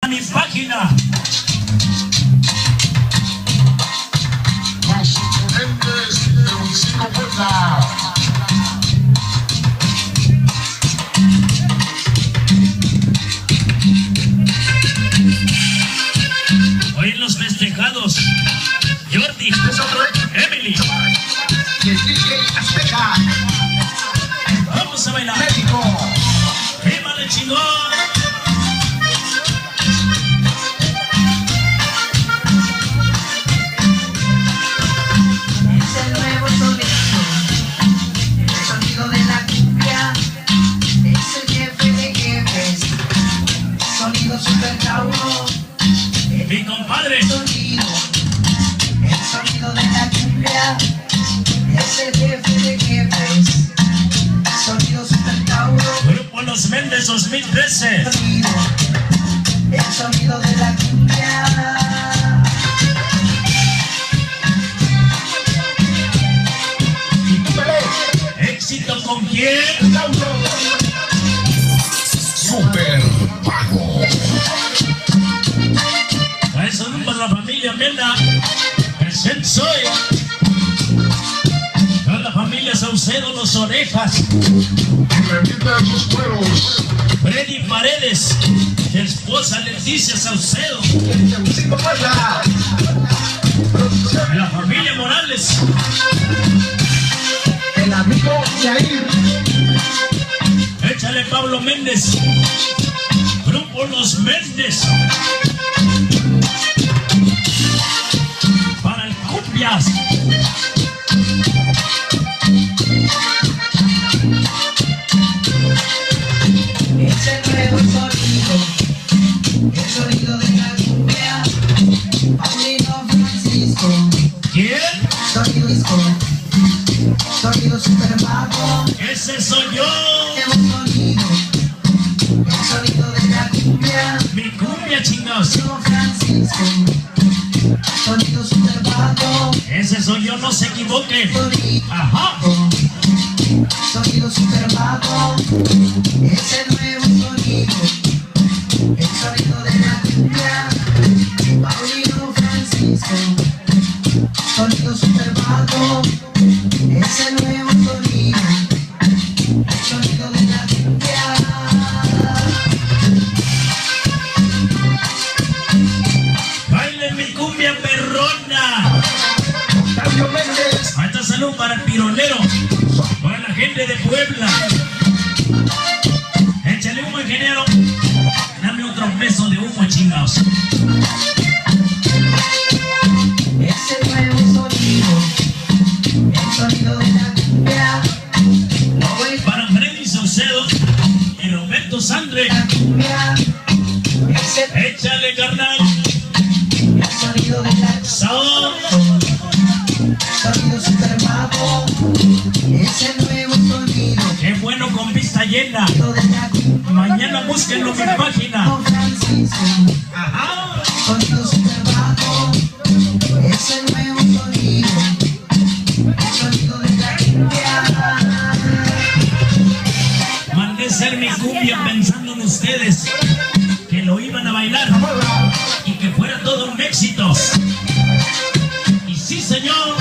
mi página. Los oponentes de Municipio Puebla. Hoy en los festejados, Jordi, Emily Y el DJ Azteca. vamos a bailar. México. ¡Quémale, chingón! Es el nuevo sonido, el sonido de la cumbia, es el jefe de jefes, sonido super cabrón, Mi compadre, el sonido de la cumbia, es el jefe de jefes, sonido super cabrón, Grupo Los Méndez 2013. el sonido de la cumbia. ¿Éxito con quién? Super Pago. A eso no para la familia Mena. Presente soy. A la familia Saucedo, Los Orejas. Y revienta sus cueros. Freddy Paredes. Esposa Leticia Saucedo. De Municipio Puebla. A la familia Morales. El amigo Yair. Échale Pablo Méndez. Grupo Los Méndez. Para el Cumbias. Es el nuevo sonido, el sonido de la cumbia, Paulino Francisco, ¿Quién? sonido disco, sonido super mago, Ese soy yo. nuevo sonido, el sonido de la cumbia, Mi cumbia, chingados. Paulino Francisco, sonido super mago, Ese soy yo, no se equivoquen. sonido, Ajá. sonido super mago, es el nuevo sonido, el sonido de la cumbia, Paulino Francisco, sonido super mago, es el nuevo sonido, el sonido de la cumbia. Baile mi cumbia perrona. Octavio Méndez. Hasta salud para el pironero. Para la gente de Puebla. Échale humo, ingeniero. Dame otro beso de humo, chingados. Es el nuevo sonido, el sonido de la cumbia, no es Para Freddy Saucedo y Roberto Sandre. la cumbia, es el Échale, carnal. sonido de la Sao. sonido super mago, es el nuevo sonido, Qué bueno con vista llena. sonido de la cumbia, Mañana búsquenlo en mi página. Don Francisco, Ajá. sonido super mago, es el nuevo sonido, el sonido de la cumbia. Mandé ser mi cumbia pensando en ustedes. Que lo iban a bailar. Y que fuera todo un éxito. Y sí, señor.